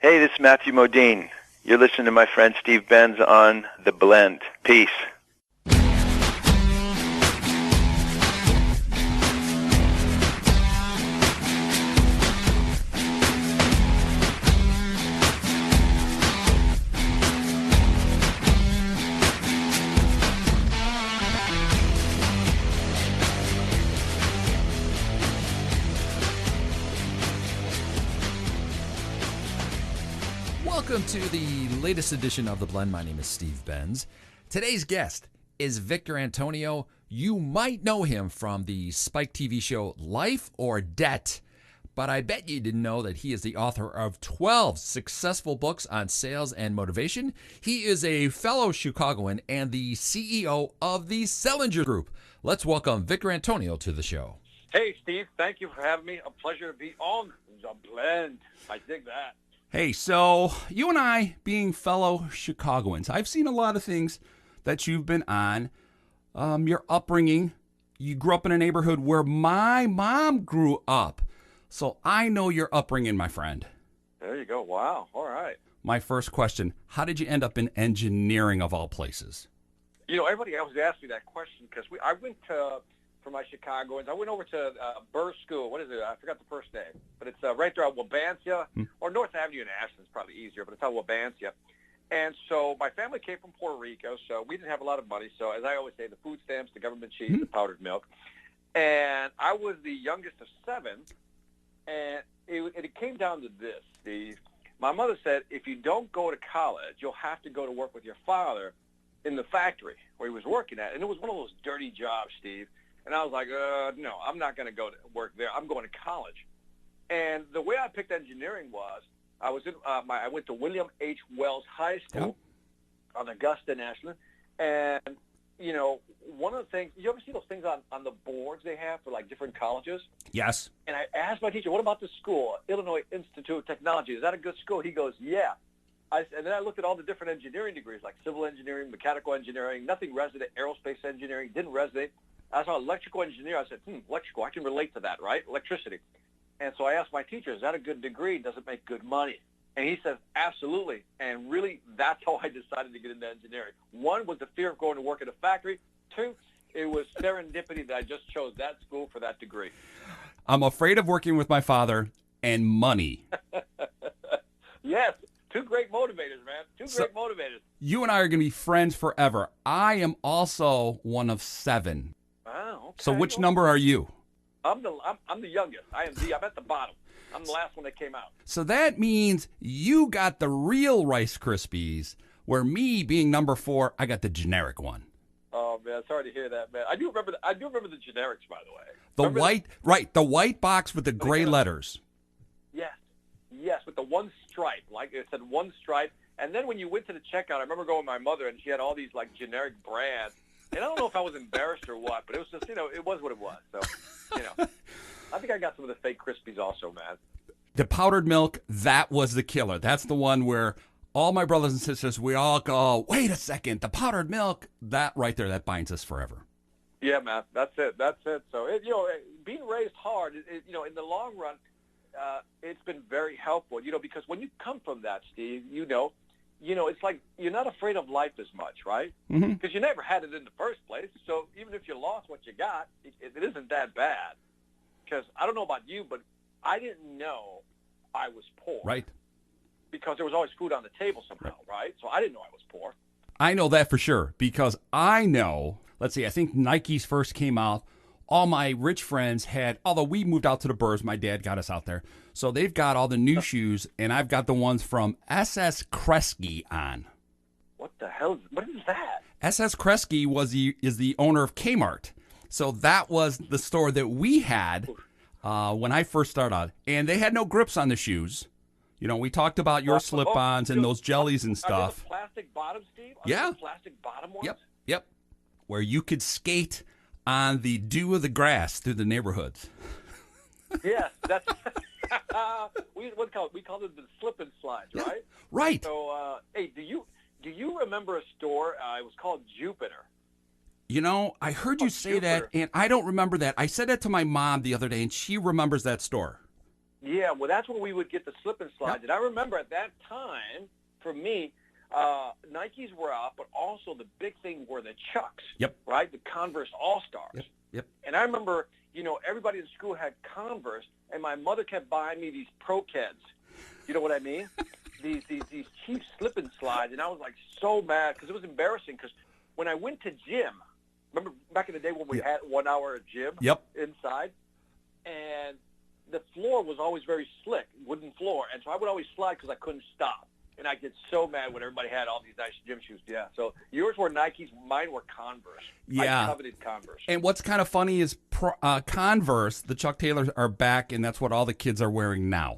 Hey, this is Matthew Modine. You're listening to my friend Steve Benz on The Blend. Peace. Welcome to the latest edition of The Blend. My name is Steve Benz. Today's guest is Victor Antonio. You might know him from the Spike TV show Life or Debt, but I bet you didn't know that he is the author of 12 successful books on sales and motivation. He is a fellow Chicagoan and the CEO of the Sellinger Group. Let's welcome Victor Antonio to the show. Hey, Steve. Thank you for having me. A pleasure to be on The Blend. I dig that. Hey, so you and I, being fellow Chicagoans, I've seen a lot of things that you've been on. Your upbringing, you grew up in a neighborhood where my mom grew up. So I know your upbringing, my friend. There you go. Wow. All right. My first question, how did you end up in engineering of all places? You know, everybody always asks me that question because I went to, for my Chicagoans, I went over to Burr School. What is it? I forgot the first name. But it's right there on Wabansia, or North Avenue in Ashland is probably easier, but it's on Wabansia. And so my family came from Puerto Rico, so we didn't have a lot of money. So as I always say, the food stamps, the government cheese, the powdered milk. And I was the youngest of 7, and it came down to this, Steve. My mother said, if you don't go to college, you'll have to go to work with your father in the factory where he was working at. And it was one of those dirty jobs, Steve. And I was like, no, I'm not going to go to work there. I'm going to college. And the way I picked engineering was I went to William H. Wells High School on Augusta in Ashland. And, you know, one of the things, you ever see those things on the boards they have for, like, different colleges? Yes. And I asked my teacher, what about the school, Illinois Institute of Technology? Is that a good school? He goes, yeah. And then I looked at all the different engineering degrees, like civil engineering, mechanical engineering, nothing resident, aerospace engineering, didn't resonate. I saw electrical engineer. I said, electrical, I can relate to that, right? Electricity. And so I asked my teacher, is that a good degree? Does it make good money? And he says, absolutely. And really, that's how I decided to get into engineering. 1 was the fear of going to work at a factory. 2, it was serendipity that I just chose that school for that degree. I'm afraid of working with my father and money. Yes. 2 great motivators, man. 2 great motivators. You and I are going to be friends forever. I am also one of 7. Oh, okay. So which number are you? I'm the youngest. I'm at the bottom. I'm the last one that came out. So that means you got the real Rice Krispies, where me being number 4, I got the generic one. Oh man, sorry to hear that, man. I do remember the generics, by the way. The white box with the gray letters. Yes, with the 1 stripe, like it said 1 stripe. And then when you went to the checkout, I remember going with my mother, and she had all these like generic brands. And I don't know if I was embarrassed or what, but it was just, it was what it was. So, I think I got some of the fake Krispies also, man. The powdered milk, that was the killer. That's the one where all my brothers and sisters, we all go, wait a second, the powdered milk, that right there, that binds us forever. Yeah, man, that's it. So, being raised hard, in the long run, it's been very helpful, because when you come from that, Steve, it's like you're not afraid of life as much, right? Because you never had it in the first place. So even if you lost what you got, it isn't that bad. Because I don't know about you, but I didn't know I was poor. Right. Because there was always food on the table somehow, right? So I didn't know I was poor. I know that for sure because I know, let's see, I think Nikes first came out. All my rich friends had, although we moved out to the burbs, my dad got us out there. So they've got all the new shoes, and I've got the ones from SS Kresge on. What the hell? What is that? SS Kresge is the owner of Kmart. So that was the store that we had when I first started out. And they had no grips on the shoes. We talked about your slip-ons and those jellies and stuff. Are they the plastic bottom, Steve? Yeah. The plastic bottom ones? Yep. Where you could skate on the dew of the grass through the neighborhoods. Yes, that's we called it the slip and slides, right? Right. So, hey, do you remember a store? It was called Jupiter. I heard you say that, and I don't remember that. I said that to my mom the other day, and she remembers that store. Yeah, well, that's when we would get the slip and slides. Yep. And I remember at that time, for me, Nikes were out, but also the big thing were the Chucks. Yep. Right? The Converse All-Stars. Yep. Yep. And I remember, everybody in school had Converse, and my mother kept buying me these Pro-Keds. You know what I mean? these cheap slip and slides, and I was like so mad because it was embarrassing. Because when I went to gym, remember back in the day when we had 1 hour of gym inside, and the floor was always very slick, wooden floor, and so I would always slide because I couldn't stop. And I get so mad when everybody had all these nice gym shoes. Yeah, so yours were Nikes, mine were Converse. Yeah. I coveted Converse. And what's kind of funny is Converse, the Chuck Taylors, are back, and that's what all the kids are wearing now.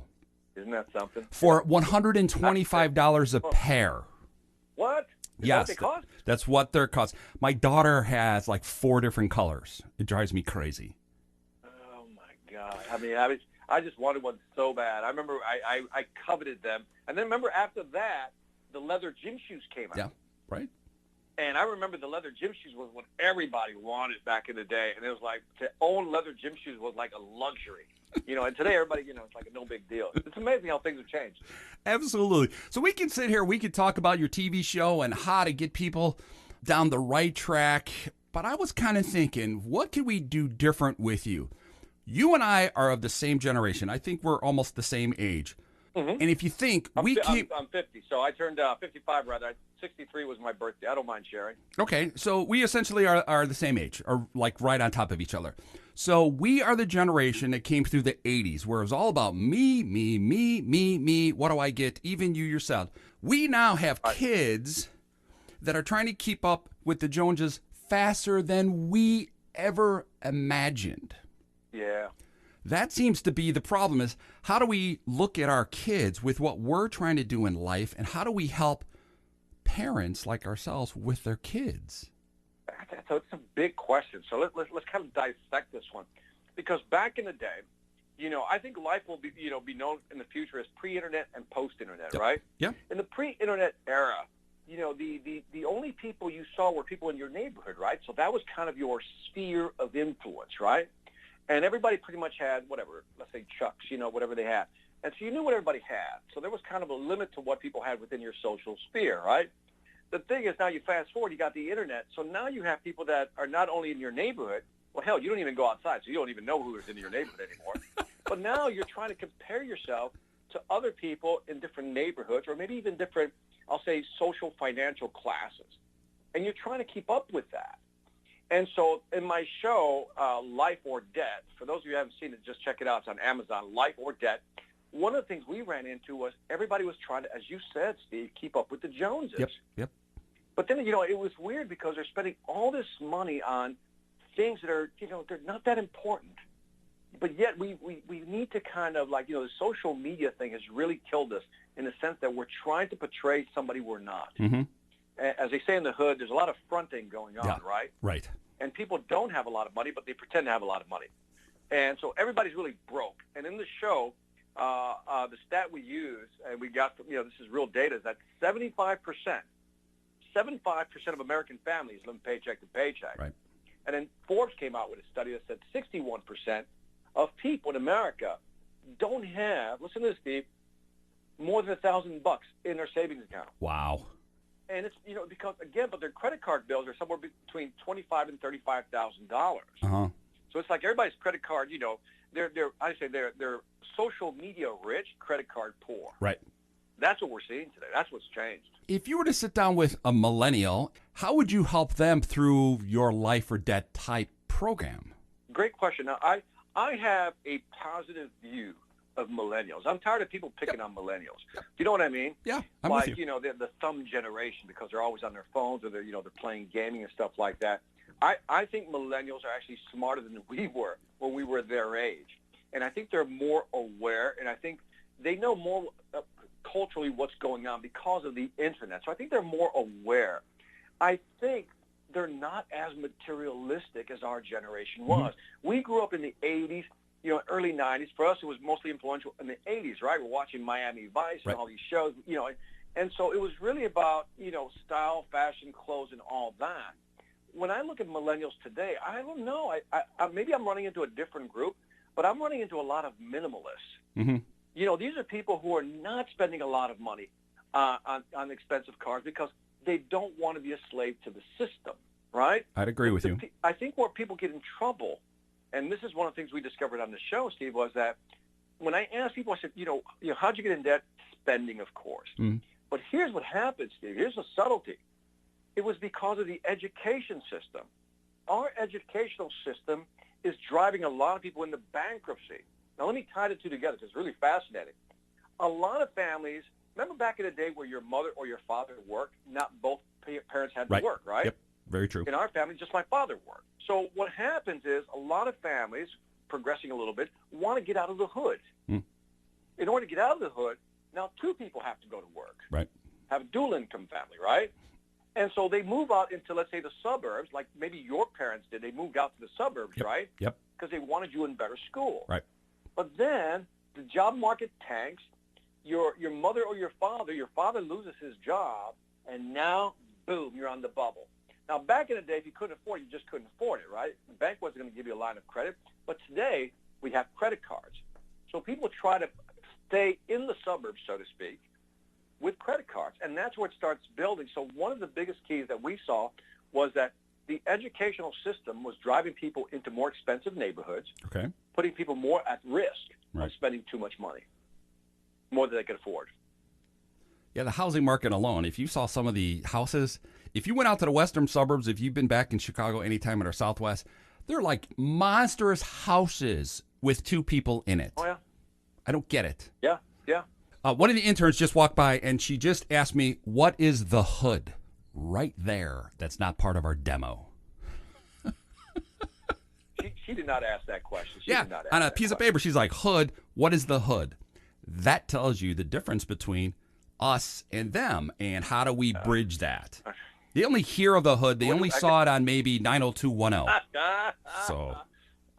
Isn't that something? For $125 a pair. What? Is Yes, that what they cost? that's what they're cost. My daughter has like 4 different colors. It drives me crazy. Oh, my God. I mean, I just wanted one so bad. I remember I coveted them. And then remember after that, the leather gym shoes came out. Yeah, right. And I remember the leather gym shoes was what everybody wanted back in the day. And it was like to own leather gym shoes was like a luxury. And today everybody, it's like a no big deal. It's amazing how things have changed. Absolutely. So we can sit here, we could talk about your TV show and how to get people down the right track. But I was kind of thinking, what can we do different with you? You and I are of the same generation. I think we're almost the same age. Mm-hmm. And if you think I'm 50, so I turned 55 rather. 63 was my birthday. I don't mind sharing. Okay, so we essentially are the same age, or like right on top of each other. So we are the generation that came through the 80s, where it was all about me, me, me, me, me. What do I get? Even you yourself. We now have kids that are trying to keep up with the Joneses faster than we ever imagined. Yeah. That seems to be the problem, is how do we look at our kids with what we're trying to do in life, and how do we help parents like ourselves with their kids? So it's a big question. So let's kind of dissect this one, because back in the day, I think life will be known in the future as pre-internet and post-internet, right? Yeah. In the pre-internet era, the only people you saw were people in your neighborhood, right? So that was kind of your sphere of influence, right? And everybody pretty much had whatever, let's say Chucks, whatever they had. And so you knew what everybody had. So there was kind of a limit to what people had within your social sphere, right? The thing is, now you fast forward, you got the internet. So now you have people that are not only in your neighborhood. Well, hell, you don't even go outside, so you don't even know who is in your neighborhood anymore. But now you're trying to compare yourself to other people in different neighborhoods, or maybe even different, I'll say, social financial classes. And you're trying to keep up with that. And so in my show, Life or Debt, for those of you who haven't seen it, just check it out. It's on Amazon, Life or Debt. One of the things we ran into was everybody was trying to, as you said, Steve, keep up with the Joneses. Yep. But then, it was weird because they're spending all this money on things that are, they're not that important. But yet we need to kind of the social media thing has really killed us in the sense that we're trying to portray somebody we're not. Mm-hmm. As they say in the hood, there's a lot of fronting going on, right? Right. And people don't have a lot of money, but they pretend to have a lot of money. And so everybody's really broke. And in the show, the stat we use, and we got from, this is real data, is that 75% of American families live paycheck to paycheck. Right. And then Forbes came out with a study that said 61% of people in America don't have, listen to this, Steve, more than $1,000 in their savings account. Wow. And it's, because, again, but their credit card bills are somewhere between $25,000 and $35,000. Uh-huh. So it's like everybody's credit card, they're social media rich, credit card poor. Right. That's what we're seeing today. That's what's changed. If you were to sit down with a millennial, how would you help them through your Life or Debt type program? Great question. Now, I have a positive view of millennials. I'm tired of people picking on millennials. Do you know what I mean? Yeah, I'm with you. They're the thumb generation because they're always on their phones, or they're playing gaming and stuff like that. I think millennials are actually smarter than we were when we were their age. And I think they're more aware, and I think they know more culturally what's going on because of the internet. So I think they're more aware. I think they're not as materialistic as our generation was. Mm-hmm. We grew up in the 80s, early 90s. For us, it was mostly influential in the 80s, right? We're watching Miami Vice and all these shows, and so it was really about, style, fashion, clothes, and all that. When I look at millennials today, I don't know. I maybe I'm running into a different group. but I'm running into a lot of minimalists. Mm-hmm. You know, these are people who are not spending a lot of money on expensive cars because they don't want to be a slave to the system, right? I'd agree with you. I think where people get in trouble, and this is one of the things we discovered on the show, Steve, was that when I asked people, I said, you know, how'd you get in debt? Spending, of course. Mm-hmm. But here's what happened, Steve. Here's the subtlety. It was because of the education system. Our educational system is driving a lot of people into bankruptcy. Now, let me tie the two together because it's really fascinating. A lot of families, remember back in the day where your mother or your father worked, not both parents had to work, right? Yep, very true. In our family, just my father worked. So what happens is a lot of families, progressing a little bit, want to get out of the hood. Mm. In order to get out of the hood, now two people have to go to work. Right. Have a dual income family, right? And so they move out into, let's say, the suburbs, like maybe your parents did. They moved out to the suburbs, right? Yep. Because they wanted you in better school. Right. But then the job market tanks. Your mother or your father loses his job, and now, boom, you're on the bubble. Now, back in the day, if you couldn't afford it, you just couldn't afford it, right? The bank wasn't going to give you a line of credit. But today, we have credit cards. So people try to stay in the suburbs, so to speak, with credit cards, and that's where it starts building. So one of the biggest keys that we saw was that the educational system was driving people into more expensive neighborhoods, Okay. putting people more at risk Right. of spending too much money, more than they could afford. Yeah, the housing market alone, if you saw some of the houses, if you went out to the western suburbs, if you've been back in Chicago anytime in our Southwest, they're like monstrous houses with two people in it. Oh, yeah. I don't get it. Yeah, yeah. One of the interns just walked by, and she just asked me, what is the hood? Right there. That's not part of our demo. She did not ask that question. She Yeah, did not ask on a that piece of question. paper, she's like, hood, what is the hood? That tells you the difference between us and them, and how do we bridge that? They only hear of the hood. They only saw it on maybe 90210. So,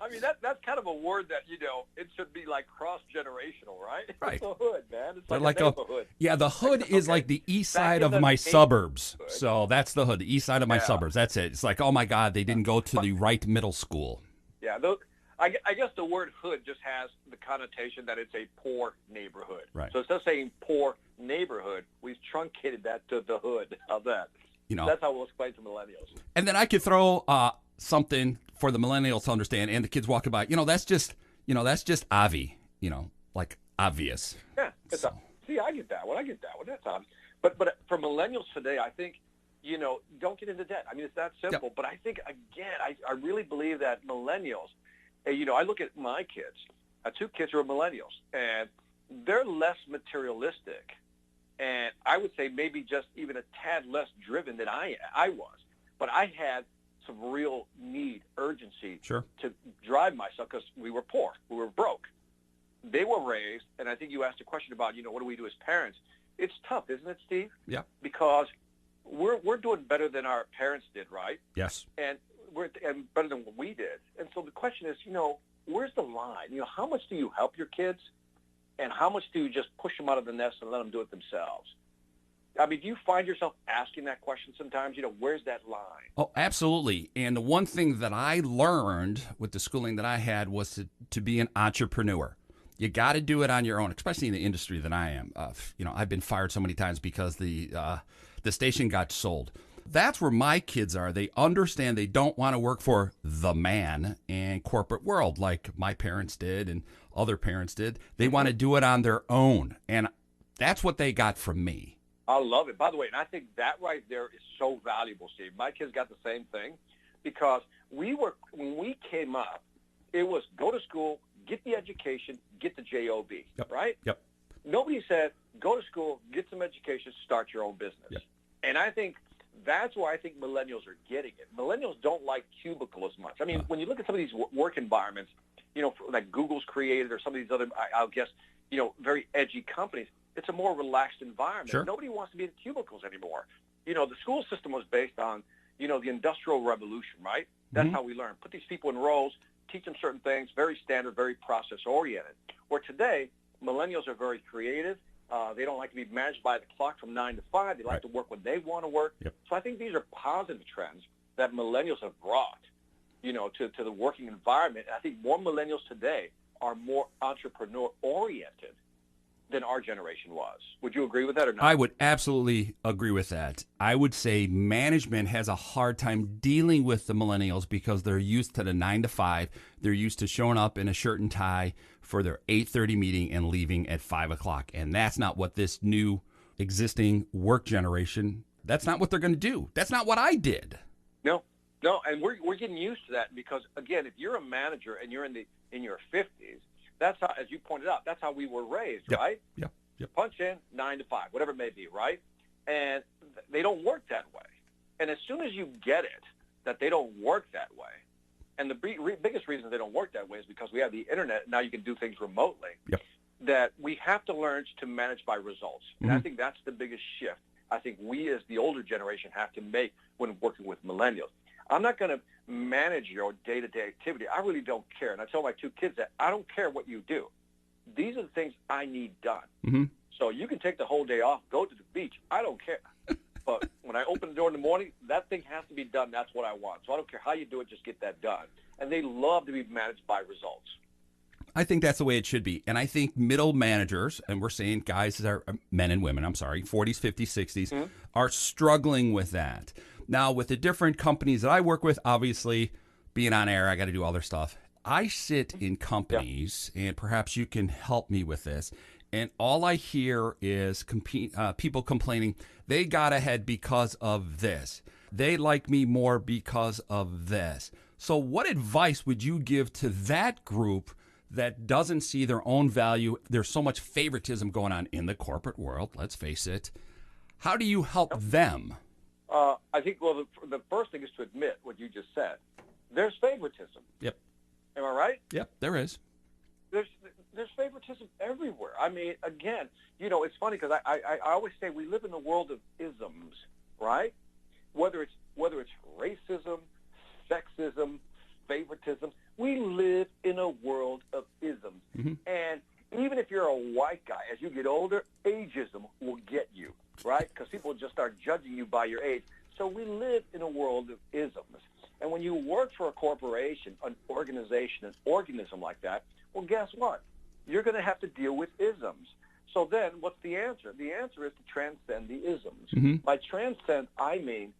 I mean, that's kind of a word that, you know, it should be like cross-generational, right? Right. It's a hood, man. It's they're like a neighborhood. yeah, the hood is like the east Back side in of the my day- suburbs. So that's the hood, the east side of my Yeah. suburbs. That's it. It's like, oh my God, they didn't go to the right middle school. Yeah, I guess the word hood just has the connotation that it's a poor neighborhood. Right. So instead of saying poor neighborhood, we've truncated that to the hood. How's that? You know, That's how we'll explain to millennials. and then I could throw something for the millennials to understand, and the kids walking by. That's just Avi. Like obvious. Yeah. So. See, I get that one. That's obvious. But for millennials today, I think, don't get into debt. I mean, it's that simple. Yep. But I think, again, I really believe that millennials, I look at my kids. I have two kids who are millennials, and they're less materialistic. And I would say maybe just even a tad less driven than I was. But I had some real need, urgency Sure. to drive myself because we were poor. We were broke. They were raised, and I think you asked a question about, what do we do as parents? It's tough, isn't it, Steve? Yeah. Because we're doing better than our parents did, right? Yes. And and better than what we did. And so the question is, where's the line? How much do you help your kids, and how much do you just push them out of the nest and let them do it themselves? I mean, do you find yourself asking that question sometimes? Where's that line? Oh, absolutely. And the one thing that I learned with the schooling that I had was to be an entrepreneur. You got to do it on your own, especially in the industry that I am. I've been fired so many times because the station got sold. That's where my kids are. They understand they don't want to work for the man and corporate world like my parents did and other parents did. They want to do it on their own. And that's what they got from me. I love it. By the way, and I think that right there is so valuable, Steve. My kids got the same thing because when we came up, it was go to school, get the education, get the job, Yep. right? Yep. Nobody said go to school, get some education, start your own business. Yep. And I think that's why I think millennials are getting it. Millennials don't like cubicle as much. I mean, when you look at some of these work environments, like Google's created or some of these other, I'll guess, very edgy companies, it's a more relaxed environment. Sure. Nobody wants to be in cubicles anymore. The school system was based on, the Industrial Revolution, right? That's how we learn. Put these people in roles, teach them certain things, very standard, very process-oriented. Where today, millennials are very creative. They don't like to be managed by the clock from 9 to 5. They like to work when they want to work. Yep. So I think these are positive trends that millennials have brought, to the working environment. And I think more millennials today are more entrepreneur-oriented than our generation was. Would you agree with that or not? I would absolutely agree with that. I would say management has a hard time dealing with the millennials because they're used to the 9 to 5. They're used to showing up in a shirt and tie for their 8:30 meeting and leaving at 5 o'clock. And that's not what this new existing work generation, that's not what they're going to do. That's not what I did. No, and we're getting used to that because, again, if you're a manager and you're in your 50s, that's how, as you pointed out, that's how we were raised, right? Yep. Punch in, 9 to 5, whatever it may be, right? And they don't work that way. And as soon as you get it, that they don't work that way, and the biggest reason they don't work that way is because we have the internet, now you can do things remotely, that we have to learn to manage by results. And I think that's the biggest shift I think we as the older generation have to make when working with millennials. I'm not going to manage your day-to-day activity. I really don't care. And I tell my 2 kids that I don't care what you do. These are the things I need done. So you can take the whole day off, go to the beach. I don't care. But when I open the door in the morning, that thing has to be done. That's what I want. So I don't care how you do it, just get that done. And they love to be managed by results. I think that's the way it should be. And I think middle managers, and we're saying guys that are men and women, 40s, 50s, 60s, are struggling with that. Now, with the different companies that I work with, obviously, being on air, I got to do all their stuff. I sit in companies, and perhaps you can help me with this, and all I hear is people complaining, they got ahead because of this. They like me more because of this. So what advice would you give to that group that doesn't see their own value? There's so much favoritism going on in the corporate world, let's face it. How do you help them? I think, well, the first thing is to admit what you just said. There's favoritism. Yep. Am I right? Yep, there is. There's favoritism everywhere. I mean, again, it's funny because I always say we live in a world of isms, right? Whether it's racism, sexism, favoritism, we live in a world of isms. And even if you're a white guy, as you get older, ageism will get you, right? Because people just start judging you by your age. So we live in a world of isms. And when you work for a corporation, an organization, an organism like that, well, guess what? You're going to have to deal with isms. So then what's the answer? The answer is to transcend the isms. By transcend, I mean,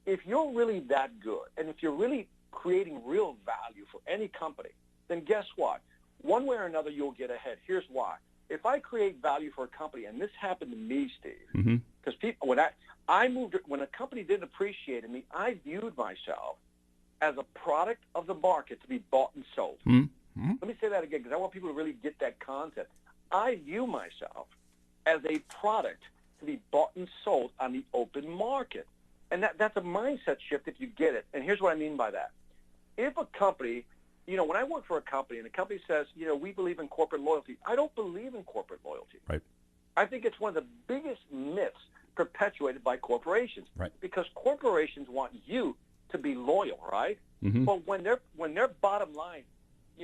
if you're really that good, and if you're really creating real value for any company, then guess what? One way or another, you'll get ahead. Here's why. If I create value for a company, and this happened to me, Steve, because people, when a company didn't appreciate me, I viewed myself as a product of the market to be bought and sold. Let me say that again because I want people to really get that concept. I view myself as a product to be bought and sold on the open market. And that's a mindset shift if you get it. And here's what I mean by that. If a company, when I work for a company and the company says, we believe in corporate loyalty, I don't believe in corporate loyalty. Right. I think it's one of the biggest myths perpetuated by corporations. Right. Because corporations want you to be loyal, right? But when their bottom line,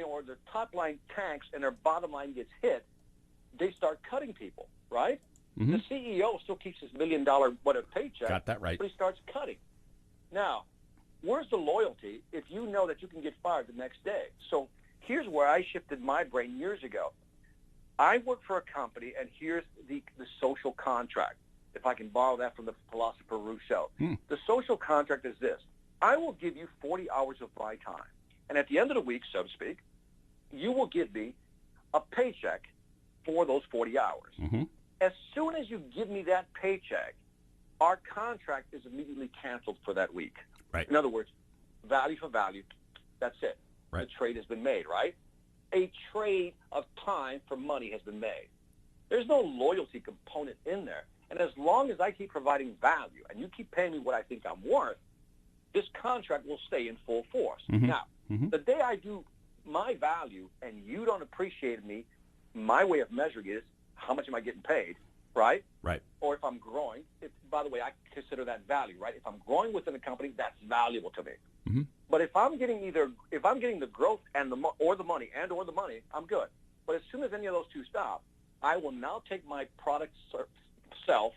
or their top line tanks and their bottom line gets hit, they start cutting people, right? The CEO still keeps his $1 million paycheck. Got that right. But he starts cutting. Now, where's the loyalty if you know that you can get fired the next day? So here's where I shifted my brain years ago. I work for a company, and here's the social contract, if I can borrow that from the philosopher Rousseau. The social contract is this. I will give you 40 hours of my time. And at the end of the week, so to speak, you will give me a paycheck for those 40 hours. As soon as you give me that paycheck, our contract is immediately canceled for that week. Right. In other words, value for value, that's it. Right. The trade has been made, right? A trade of time for money has been made. There's no loyalty component in there. And as long as I keep providing value and you keep paying me what I think I'm worth, this contract will stay in full force. Now, the day I do my value and you don't appreciate me, my way of measuring it is how much am I getting paid, right? Right. Or if I'm growing, by the way, I consider that value, right? If I'm growing within a company, that's valuable to me. But if I'm getting the growth and the money, I'm good. But as soon as any of those two stop, I will now take my product self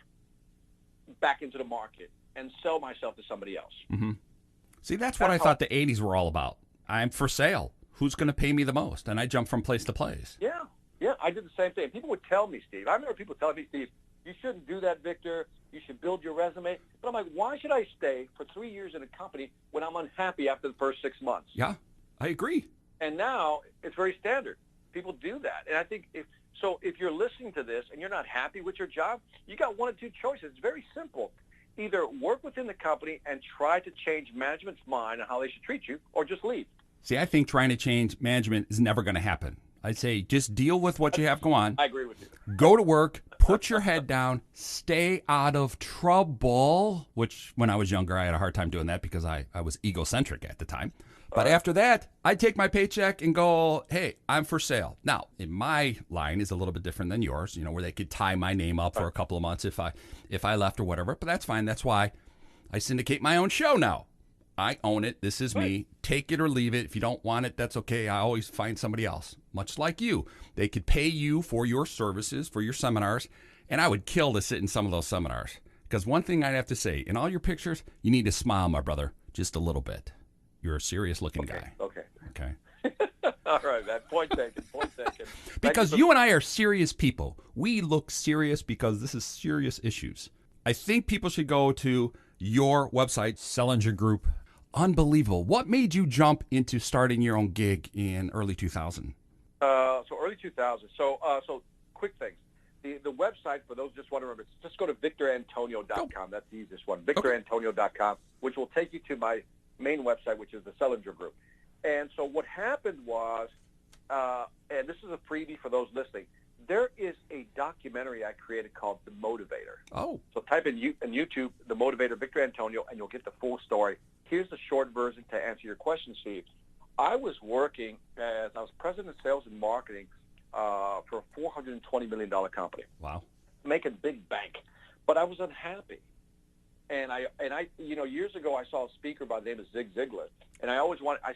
back into the market and sell myself to somebody else. See, that's what I thought the 80s were all about. I'm for sale. who's going to pay me the most, and I jump from place to place. Yeah, I did the same thing. People would tell me, Steve. I remember people telling me, Steve, you shouldn't do that, Victor. You should build your resume. But I'm like, why should I stay for 3 years in a company when I'm unhappy after the first 6 months? Yeah, I agree. And now it's very standard. People do that. And I think if you're listening to this and you're not happy with your job, you got one of two choices. It's very simple. Either work within the company and try to change management's mind on how they should treat you, or just leave. See, I think trying to change management is never going to happen. I'd say just deal with what you have go on. I agree with you. Go to work, put your head down, stay out of trouble, which when I was younger, I had a hard time doing that because I was egocentric at the time. But after that, I'd take my paycheck and go, hey, I'm for sale. Now, in my line is a little bit different than yours, where they could tie my name up for a couple of months if I left or whatever. But that's fine. That's why I syndicate my own show now. I own it. This is me. Take it or leave it. If you don't want it, that's okay. I always find somebody else. Much like you. They could pay you for your services, for your seminars, and I would kill to sit in some of those seminars. Because one thing I'd have to say, in all your pictures, you need to smile, my brother, just a little bit. You're a serious-looking guy. Okay. All right, man. Point taken. Because you and I are serious people. We look serious because this is serious issues. I think people should go to your website, Sellinger Group. Unbelievable. What made you jump into starting your own gig in early 2000? So early 2000. So quick things. The website, for those who just want to remember, just go to victorantonio.com. That's the easiest one. victorantonio.com, which will take you to my main website, which is the Sellinger Group. And so what happened was, and this is a freebie for those listening, there is a documentary I created called The Motivator. Oh. So type in YouTube, The Motivator, Victor Antonio, and you'll get the full story. Here's the short version to answer your question, Steve. I was working I was president of sales and marketing for a $420 million company. Wow. Making big bank. But I was unhappy. And I years ago I saw a speaker by the name of Zig Ziglar, and I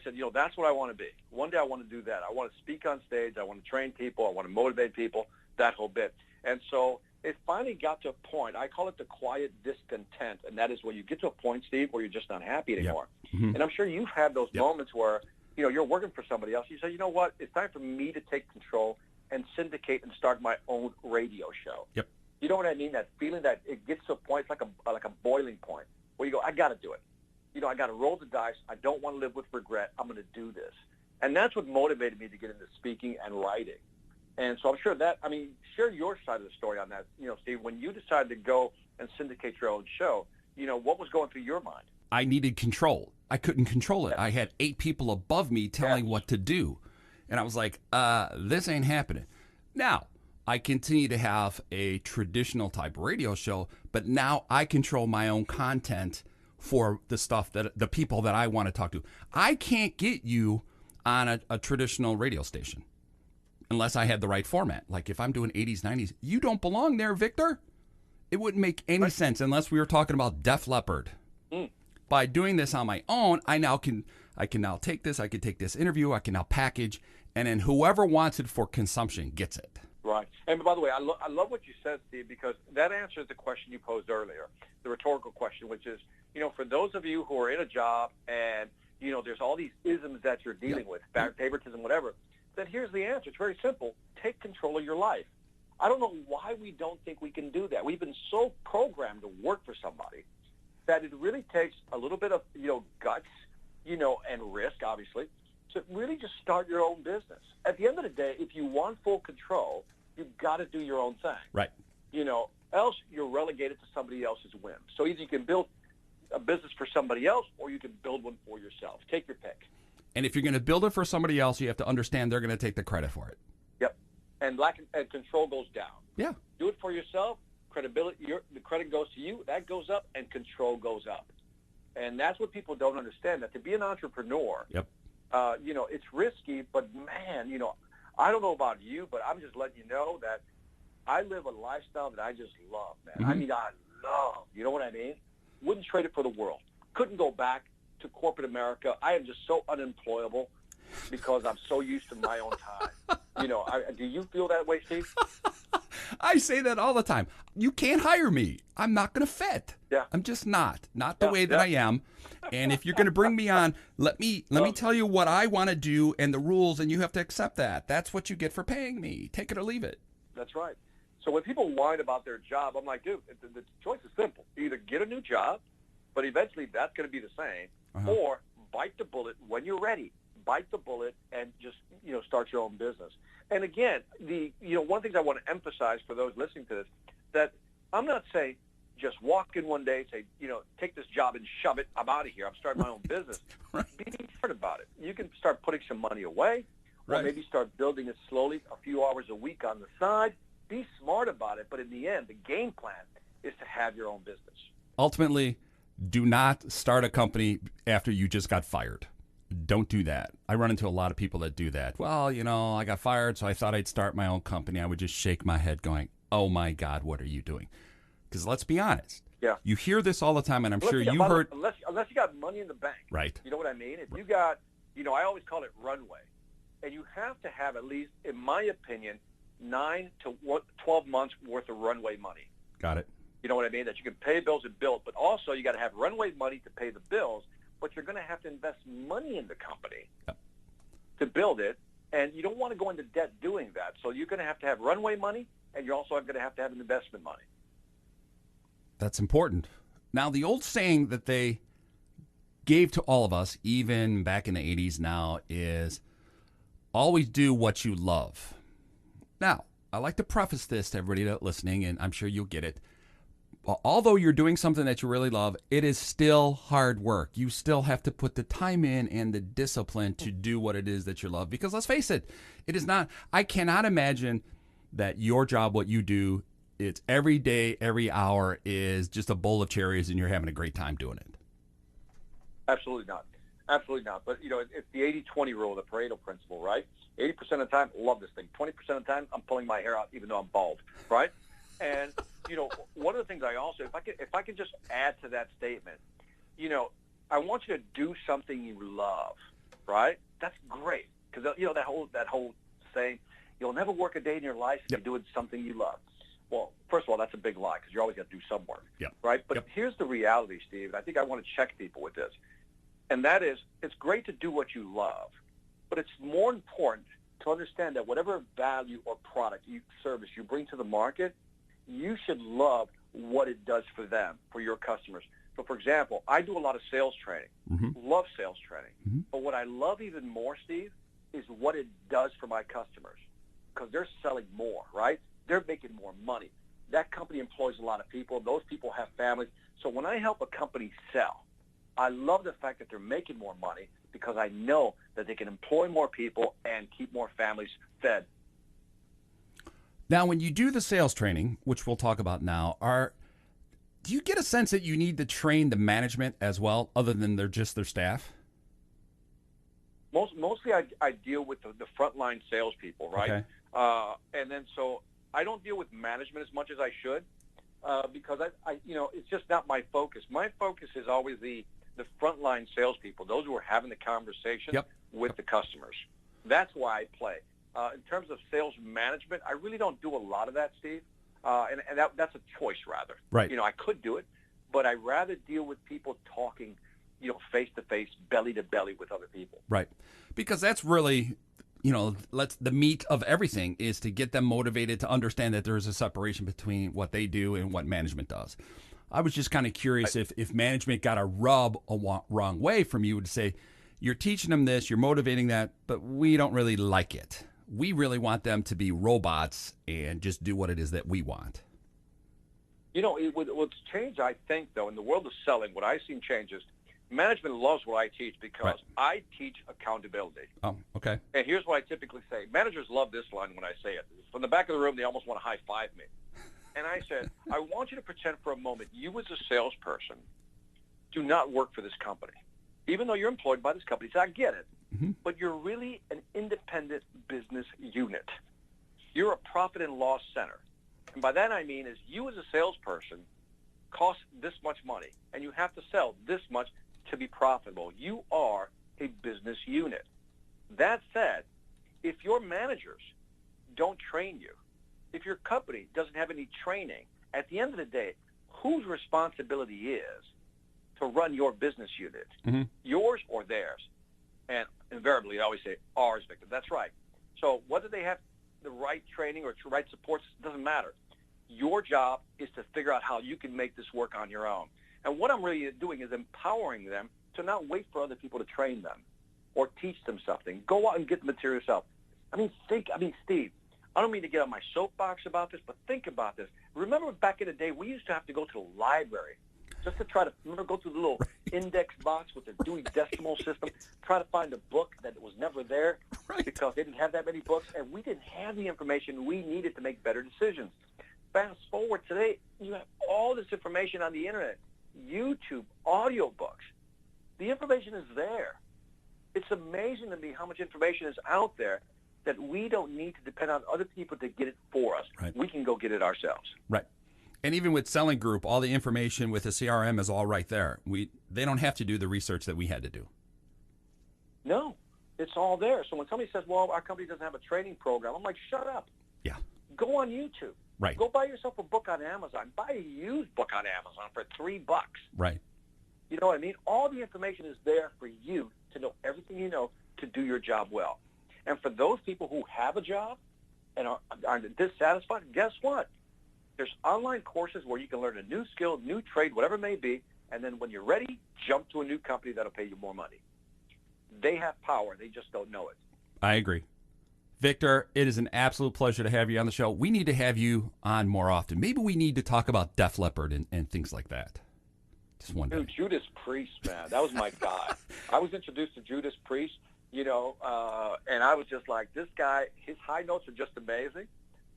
said, that's what I want to be. One day I want to do that. I want to speak on stage. I want to train people. I want to motivate people, that whole bit. And so it finally got to a point. I call it the quiet discontent, and that is when you get to a point, Steve, where you're just not happy anymore. Yep. Mm-hmm. And I'm sure you've had those moments where, you're working for somebody else. You say, you know what? It's time for me to take control and syndicate and start my own radio show. Yep. You know what I mean? That feeling that it gets to a point, it's like a boiling point where you go, I got to do it. I got to roll the dice. I don't want to live with regret. I'm going to do this. And that's what motivated me to get into speaking and writing. And so I'm sure share your side of the story on that. Steve, when you decided to go and syndicate your own show, what was going through your mind? I needed control. I couldn't control it. I had 8 people above me telling what to do. And I was like, this ain't happening. Now, I continue to have a traditional type radio show, but now I control my own content for the stuff that the people that I want to talk to. I can't get you on a traditional radio station unless I had the right format. Like if I'm doing 80s, 90s, you don't belong there, Victor. It wouldn't make any sense unless we were talking about Def Leppard. By doing this on my own, I can now take this. I can take this interview. I can now package, and then whoever wants it for consumption gets it. Right. And by the way, I love what you said, Steve, because that answers the question you posed earlier, the rhetorical question, which is, for those of you who are in a job and, there's all these isms that you're dealing with, favoritism, whatever, then here's the answer. It's very simple. Take control of your life. I don't know why we don't think we can do that. We've been so programmed to work for somebody that it really takes a little bit of, guts, and risk, obviously, to really just start your own business. At the end of the day, if you want full control, you've got to do your own thing. Right. Else you're relegated to somebody else's whim. So either you can build a business for somebody else or you can build one for yourself. Take your pick. And if you're going to build it for somebody else, you have to understand they're going to take the credit for it. Yep. And control goes down. Yeah. Do it for yourself. Credibility, the credit goes to you. That goes up, and control goes up. And that's what people don't understand, that to be an entrepreneur, it's risky, but man, I don't know about you, but I'm just letting you know that I live a lifestyle that I just love, man. Mm-hmm. I love, you know what I mean? Wouldn't trade it for the world. Couldn't go back to corporate America. I am just so unemployable because I'm so used to my own time. Do you feel that way, Steve? I say that all the time. You can't hire me. I'm not going to fit. Yeah. I'm just not the way that I am. And if you're going to bring me on, let me tell you what I want to do and the rules, and you have to accept that. That's what you get for paying me. Take it or leave it. That's right. So when people whine about their job, I'm like, dude, the choice is simple. Either get a new job, but eventually that's going to be the same, or bite the bullet when you're ready. Bite the bullet and just, start your own business. And again, one of the things I want to emphasize for those listening to this, that I'm not saying just walk in one day, say, take this job and shove it. I'm out of here. I'm starting my own business. Right. Be smart about it. You can start putting some money away, or maybe start building it slowly, a few hours a week on the side. Be smart about it. But in the end, the game plan is to have your own business. Ultimately, do not start a company after you just got fired. Don't do that. I run into a lot of people that do that. Well, I got fired, so I thought I'd start my own company. I would just shake my head going, oh, my God, what are you doing? Because let's be honest. Yeah. You hear this all the time, and I'm sure you heard. Unless you got money in the bank. Right. You know what I mean? If you got, I always call it runway. And you have to have at least, in my opinion, 9 to 12 months worth of runway money. Got it. You know what I mean? That you can pay bills and build, but also you got to have runway money to pay the bills, but you're going to have to invest money in the company to build it, and you don't want to go into debt doing that. So you're going to have runway money, and you're also going to have an investment money. That's important. Now, the old saying that they gave to all of us, even back in the 80s now, is always do what you love. Now, I like to preface this to everybody that's listening, and I'm sure you'll get it. Although you're doing something that you really love, it is still hard work. You still have to put the time in and the discipline to do what it is that you love. Because let's face it, it is not, I cannot imagine that your job, what you do, it's every day, every hour is just a bowl of cherries and you're having a great time doing it. Absolutely not. Absolutely not. But, it's the 80-20 rule, the Pareto principle, right? 80% of the time, love this thing. 20% of the time, I'm pulling my hair out even though I'm bald, right? And, one of the things I also, if I could just add to that statement, I want you to do something you love, right? That's great. Because, that whole saying, you'll never work a day in your life if you're doing something you love. Well, first of all, that's a big lie because you always got to do some work, right? But here's the reality, Steve, and I think I want to check people with this. And that is, it's great to do what you love, but it's more important to understand that whatever value or product, service you bring to the market, you should love what it does for them, for your customers. So, for example, I do a lot of sales training, love sales training. But what I love even more, Steve, is what it does for my customers because they're selling more, right? They're making more money. That company employs a lot of people. Those people have families. So when I help a company sell, I love the fact that they're making more money because I know that they can employ more people and keep more families fed. Now, when you do the sales training, which we'll talk about now, do you get a sense that you need to train the management as well, other than their staff? Mostly I deal with the frontline salespeople, right? Okay. And then so I don't deal with management as much as I should because I it's just not my focus. My focus is always the frontline salespeople, those who are having the conversation with the customers. That's why I play. In terms of sales management, I really don't do a lot of that, Steve, and that's a choice, rather. Right. I could do it, but I'd rather deal with people talking, face-to-face, belly-to-belly with other people. Right, because that's really, the meat of everything is to get them motivated to understand that there is a separation between what they do and what management does. I was just kind of curious if management got a rub a wrong way from you to say, you're teaching them this, you're motivating that, but we don't really like it. We really want them to be robots and just do what it is that we want. What's changed, I think, though, in the world of selling, what I've seen change is management loves what I teach because I teach accountability. Oh, okay. And here's what I typically say. Managers love this line when I say it. From the back of the room, they almost want to high-five me. And I said, I want you to pretend for a moment you as a salesperson do not work for this company. Even though you're employed by this company, so I get it. But you're really an independent business unit. You're a profit and loss center. And by that I mean is you as a salesperson cost this much money, and you have to sell this much to be profitable. You are a business unit. That said, if your managers don't train you, if your company doesn't have any training, at the end of the day, whose responsibility is to run your business unit? Mm-hmm. Yours or theirs? And invariably, I always say ours, Victor. That's right. So whether they have the right training or right supports, doesn't matter. Your job is to figure out how you can make this work on your own. And what I'm really doing is empowering them to not wait for other people to train them or teach them something. Go out and get the material yourself. Steve, I don't mean to get on my soapbox about this, but think about this. Remember back in the day, we used to have to go to the library just to try to, go through the little index box with the Dewey Decimal System, try to find a book that was never there because they didn't have that many books, and we didn't have the information we needed to make better decisions. Fast forward today, you have all this information on the internet, YouTube, audiobooks. The information is there. It's amazing to me how much information is out there that we don't need to depend on other people to get it for us. Right. We can go get it ourselves. Right. And even with Selling Group, all the information with the CRM is all right there. They don't have to do the research that we had to do. No, it's all there. So when somebody says, well, our company doesn't have a training program, I'm like, shut up. Yeah. Go on YouTube. Right. Go buy yourself a book on Amazon. Buy a used book on Amazon for $3. Right. You know what I mean? All the information is there for you to know everything you know to do your job well. And for those people who have a job and are dissatisfied, guess what? There's online courses where you can learn a new skill, new trade, whatever it may be, and then when you're ready, jump to a new company that'll pay you more money. They have power. They just don't know it. I agree. Victor, it is an absolute pleasure to have you on the show. We need to have you on more often. Maybe we need to talk about Def Leppard and things like that. Just one day. Dude, Judas Priest, man. That was my guy. I was introduced to Judas Priest, and I was just like, this guy, his high notes are just amazing.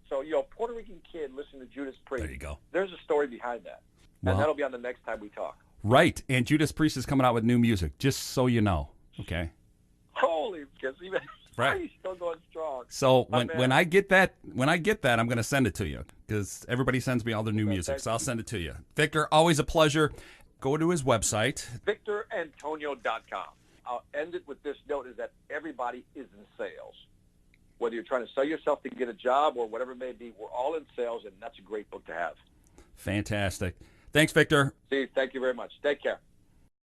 So, Puerto Rican kid listening to Judas Priest. There you go. There's a story behind that. Well, and that'll be on the next time we talk. Right. And Judas Priest is coming out with new music, just so you know. Okay. Holy, because even right. He's still going strong. So when I get that, I'm going to send it to you because everybody sends me all their new music. So I'll send it to you. Victor, always a pleasure. Go to his website. VictorAntonio.com. I'll end it with this note is that everybody is in sales. Whether you're trying to sell yourself to get a job or whatever it may be, we're all in sales, and that's a great book to have. Fantastic. Thanks, Victor. Steve, thank you very much. Take care.